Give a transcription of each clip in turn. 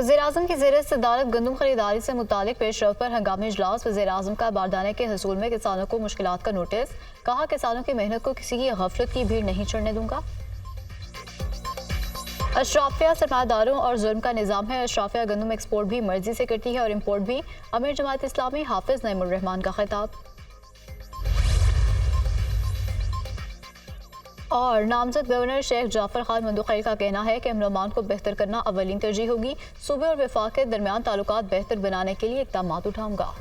वज़ीर-ए-आज़म की ज़ेर सदारत गंदम खरीदारी से मुतालिक पेशरफ पर हंगामी इजलास। वज़ीर-ए-आज़म का बारदाने के हसूल में किसानों को मुश्किलात का नोटिस। कहा, किसानों की मेहनत को किसी की गफलत की भीड़ नहीं चढ़ने दूंगा। अशराफिया सरमादारों और जुल्म का निज़ाम है। अशराफिया गंदम एक्सपोर्ट भी मर्जी से करती है और इम्पोर्ट भी। अमीर जमात इस्लामी हाफिज नईमुर रहमान का खिताब। और नामजद गवर्नर शेख जाफर खान मंदुखैल का कहना है कि अमन को बेहतर करना अवलीन तरजीह होगी। सूबे और वफाक के दरमियान ताल्लुकात बेहतर बनाने के लिए इक़दाम उठाऊंगा।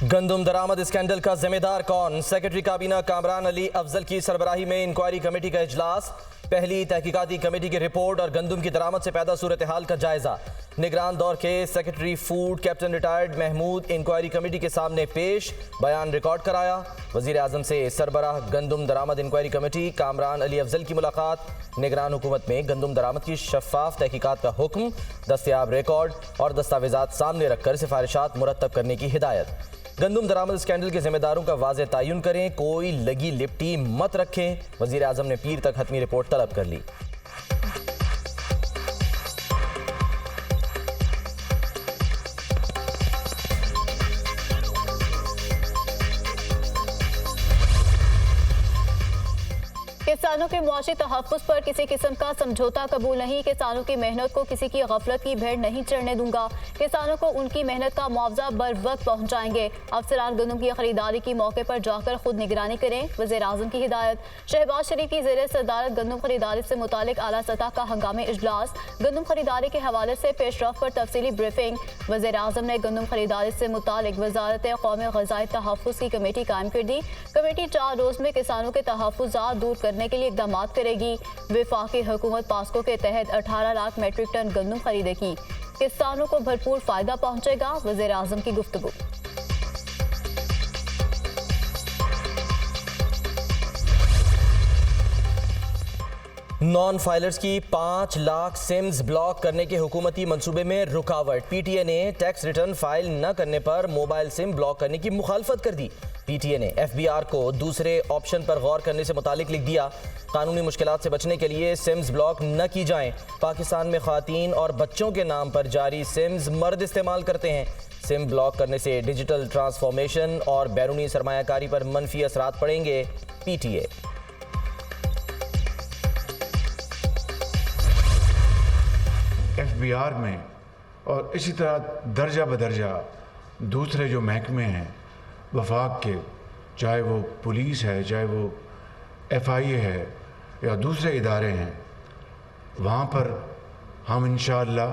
गंदम दरामद स्कैंडल का जिम्मेदार कौन? सेक्रेटरी काबीना कामरान अली अफजल की सरबराही में इंक्वायरी कमेटी का इजलास। पहली तहकीकाती कमेटी की रिपोर्ट और गंदम की दरामद से पैदा सूरत हाल का जायजा। निगरान दौर के secretary food captain retired Mahmood inquiry committee के सामने पेश, बयान रिकॉर्ड कराया। वजीर आजम से सरबराह गंदम दरामद इंक्वायरी कमेटी कामरान अली अफजल की मुलाकात। निगरान हुकूमत में गंदम दरामद की शफाफ तहकीकात का हुक्म। दस्तयाब रिकॉर्ड और दस्तावेजात सामने रखकर सिफारिशात मुरतब करने की हिदायत। गंदम दरामद स्कैंडल के जिम्मेदारों का वाज़ेह तयन करें, कोई लगी लिपटी मत रखें। वज़ीर आज़म ने पीर तक हतमी रिपोर्ट तलब कर ली। किसानों के मुआशी तहफ़्फ़ुज़ पर किसी किस्म का समझौता कबूल नहीं। किसानों की मेहनत को किसी की गफलत की भेड़ नहीं चढ़ने दूंगा। किसानों को उनकी मेहनत का मुआवजा बर वक्त पहुँचाएंगे। अफसरान गंदम की खरीदारी की मौके पर जाकर खुद निगरानी करें। वज़ीर आज़म की हिदायत। शहबाज शरीफ की ज़ेर सदारत गंदम खरीदारी से मुतालिक आला सतह का हंगामी इजलास। गंदम खरीदारी के हवाले से पेशरफ पर तफसीली ब्रीफिंग। वज़ीर आज़म ने गंदम खरीदारी से मुतालिक वज़ारत कौमी ग़ज़ाई तहफ़्फ़ुज़ की कमेटी कायम कर दी। कमेटी 4 रोज़ में किसानों के तहफ़्फ़ुज़ात दूर करने के लिए इक़दाम करेगी। वफाकी हुकूमत पास्को के तहत 18 लाख मेट्रिक टन गंदम खरीदेगी। किसानों को भरपूर फायदा पहुंचेगा। वज़ीर आज़म की गुफ्तगू। नॉन फाइलर्स की 5 लाख सिम्स ब्लॉक करने के हुकूमती मंसूबे में रुकावट। पीटीए ने टैक्स रिटर्न फाइल न करने पर मोबाइल सिम ब्लॉक करने की मुखालफत कर दी। पीटीए ने एफबीआर को दूसरे ऑप्शन पर गौर करने से मुतालिक लिख दिया। कानूनी मुश्किलात से बचने के लिए सिम्स ब्लॉक न की जाएं। पाकिस्तान में ख़वातीन और बच्चों के नाम पर जारी सिम्स मर्द इस्तेमाल करते हैं। सिम ब्लॉक करने से डिजिटल ट्रांसफॉर्मेशन और बैरूनी सरमायाकारी पर मनफी असरात पड़ेंगे। पीटीए। एफबीआर में और इसी तरह दर्जा बदर्जा दूसरे जो महकमे हैं वफाक के, चाहे वो पुलिस है, चाहे वो एफआईए है या दूसरे इदारे हैं, वहाँ पर हम इंशाअल्लाह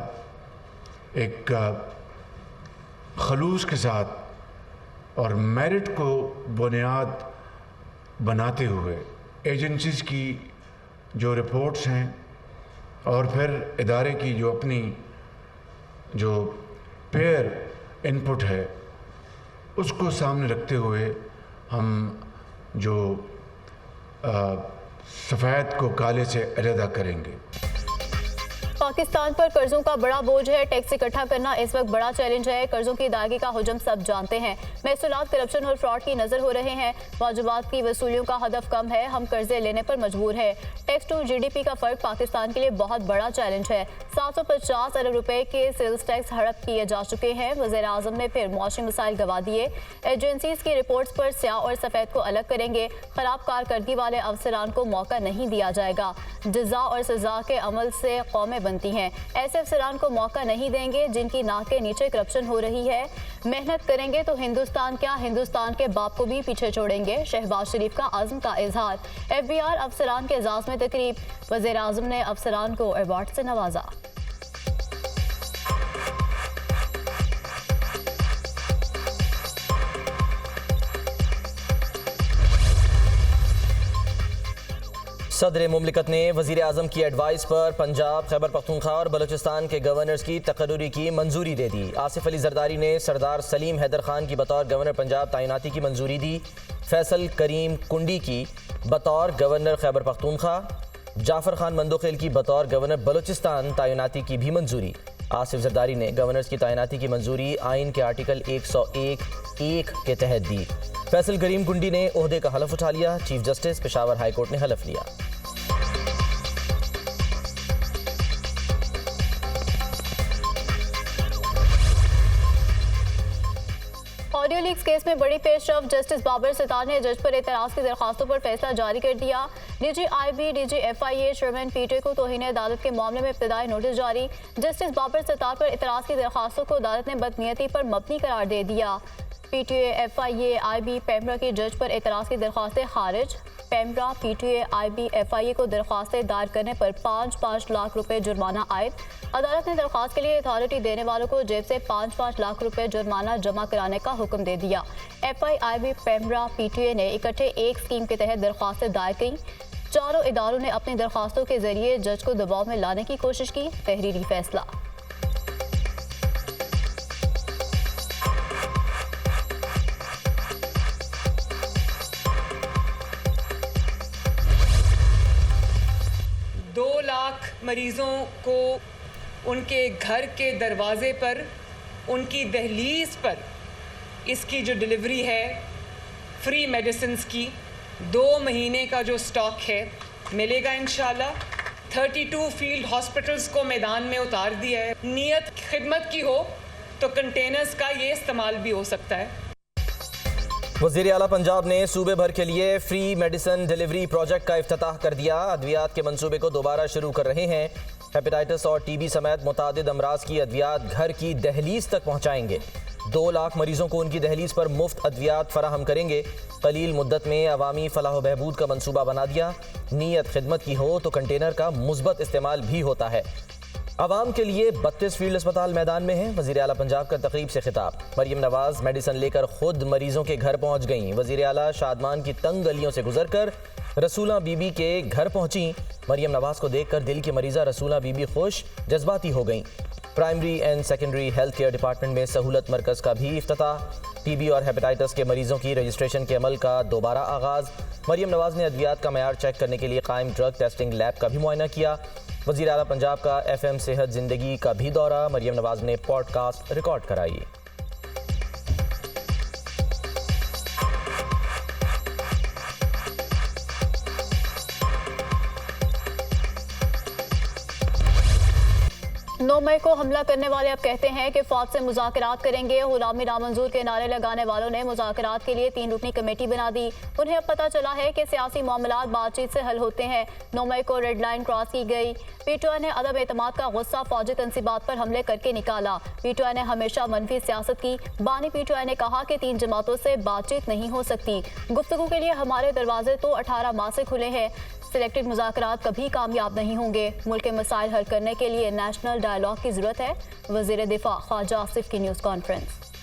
एक खलूस के साथ और मेरिट को बुनियाद बनाते हुए एजेंसीज़ की जो रिपोर्ट्स हैं और फिर इदारे की जो अपनी जो पेयर इनपुट है उसको सामने रखते हुए हम जो सफ़ेद को काले से अलहदा करेंगे। पाकिस्तान पर कर्जों का बड़ा बोझ है। टैक्स इकट्ठा करना इस वक्त बड़ा चैलेंज है। कर्जों की अदायगी का हुजम सब जानते हैं। महसूलात करप्शन और फ्रॉड की नजर हो रहे हैं। वाजिबात की वसूलियों का हदफ कम है। हम कर्जे लेने पर मजबूर है। टैक्स टू जीडीपी का फर्क पाकिस्तान के लिए बहुत बड़ा चैलेंज है। 750 अरब रुपए के सेल्स टैक्स हड़प किए जा चुके हैं। वज़ीर आज़म ने फिर मुआशी मसाइल गवा दिए। एजेंसीज की रिपोर्ट्स पर स्याह और सफ़ेद को अलग करेंगे। खराब कारकर्दगी वाले अफसरान को मौका नहीं दिया जाएगा। जज़ा और सजा के अमल से कौमें बनती हैं। ऐसे अफसरान को मौका नहीं देंगे जिनकी नाक के नीचे करप्शन हो रही है। मेहनत करेंगे तो हिंदुस्तान क्या, हिंदुस्तान के बाप को भी पीछे छोड़ेंगे। शहबाज शरीफ का आज़म का इजहार। एफबीआर अफसरान के एजाज़ में तकरीब। वज़ीर आज़म ने अफसरान को अवार्ड से नवाजा। सदर मुमलिकत ने वज़ीर आज़म की एडवाइस पर पंजाब, खैबर पख्तूनख्वा और बलूचिस्तान के गवर्नर्स की तकर्रुरी की मंजूरी दे दी। आसिफ अली जरदारी ने सरदार सलीम हैदर खान की बतौर गवर्नर पंजाब तैनाती की मंजूरी दी। फैसल करीम कुंडी की बतौर गवर्नर खैबर पख्तूनख्वा, जाफर खान मंदोखेल की बतौर गवर्नर बलूचिस्तान तैनाती की भी मंजूरी। आसिफ जरदारी ने गवर्नर्स की तैनाती की मंजूरी आइन के आर्टिकल 101(1) के तहत दी। फैसल करीम कुंडी ने ओहदे का हलफ उठा लिया। Chief justice Peshawar high court ने हलफ लिया। ऑडियो लीक्स केस में बड़ी पेशरफ, जस्टिस बाबर सितार ने जज पर एतराज़ की दरखास्तों पर फैसला जारी कर दिया। DGIB, DGFIA चेयरमैन पीटीआई को तौहीन अदालत के मामले में इब्तदाई नोटिस जारी। जस्टिस बाबर सितार पर एतराज़ की दरखास्तों को अदालत ने बदनीयती पर मबनी करार दे दिया। PTA, FIA, IB, पेमरा की जज पर एतराज़ की दरखास्तें खारिज। पेमरा, PTA, IB, FIA को दरखास्तें दायर करने पर 5-5 लाख रुपए जुर्माना आयद। अदालत ने दरखास्त के लिए अथॉरिटी देने वालों को जेब से 5-5 लाख रुपए जुर्माना जमा कराने का हुक्म दे दिया। FI, IB, पेमरा, PTA ने इकट्ठे एक स्कीम के तहत दरखास्तें दायर की। चारों इदारों ने अपनी दरखास्तों के जरिए जज को दबाव में लाने की कोशिश की। तहरीरी फैसला। दो लाख मरीज़ों को उनके घर के दरवाज़े पर, उनकी दहलीज पर इसकी जो डिलीवरी है फ्री मेडिसिन्स की, 2 महीने का जो स्टॉक है मिलेगा इंशाल्लाह। 32 फील्ड हॉस्पिटल्स को मैदान में उतार दिया है। नीयत खिदमत की हो तो कंटेनर्स का ये इस्तेमाल भी हो सकता है। वज़ीर आला पंजाब ने सूबे भर के लिए फ्री मेडिसिन डिलीवरी प्रोजेक्ट का इफ्तिताह कर दिया। अद्वियात के मंसूबे को दोबारा शुरू कर रहे हैं। हेपेटाइटिस और टीबी समेत मुतादिद अमराज की अद्वियात घर की दहलीज तक पहुँचाएंगे। 2 लाख मरीजों को उनकी दहलीज पर मुफ्त अद्वियात फराहम करेंगे। कलील मुद्दत में अवामी फलाह व बहबूद का मंसूबा बना दिया। नीयत खिदमत की हो तो कंटेनर का मुस्बत इस्तेमाल भी होता है। आवाम के लिए 32 फील्ड अस्पताल मैदान में हैं। वज़ीर आला पंजाब का तकरीब से खिताब। मरियम नवाज मेडिसिन लेकर खुद मरीजों के घर पहुंच गईं। वज़ीर आला शादमान की तंग गलियों से गुजरकर रसूला बीबी के घर पहुंची। मरियम नवाज को देखकर दिल की मरीज़ा रसूला बीबी खुश जज्बाती हो गईं। Primary and secondary health care department में सहूलत मरकज़ का भी इफ्तिताह। टीबी और हेपेटाइटिस के मरीजों की रजिस्ट्रेशन के अमल का दोबारा आगाज़। मरियम नवाज ने अद्वियात का मयार चेक करने के लिए कायम ड्रग टेस्टिंग लैब का भी मुआयना किया। वज़ीर आला पंजाब का FM सेहत ज़िंदगी का भी दौरा। मरियम नवाज ने पॉडकास्ट रिकॉर्ड कराई। नौ मई को हमला करने वाले अब कहते हैं कि फौज से मुज़ाकरात करेंगे। गुलामी नामंजूर के नारे लगाने वालों ने मुज़ाकरात के लिए 3 रुकनी कमेटी बना दी। उन्हें अब पता चला है कि सियासी मामलात बातचीत से हल होते हैं। 9 मई को रेड लाइन क्रॉस की गई। पीटीआई ने अदम एतमाद का गुस्सा फौजी तंसीबात पर हमले करके निकाला। पीटीआई ने हमेशा मनफी सियासत की। बानी पीटीआई ने कहा कि 3 जमातों से बातचीत नहीं हो सकती। गुफ्तगू के लिए हमारे दरवाजे तो 18 माह से खुले हैं। सिलेक्टेड मुज़ाकरात कभी कामयाब नहीं होंगे। मुल्क के मसाइल हल करने के लिए नेशनल डायलॉग की ज़रूरत है। वज़ीर दिफा ख्वाजा आसिफ की न्यूज़ कॉन्फ्रेंस।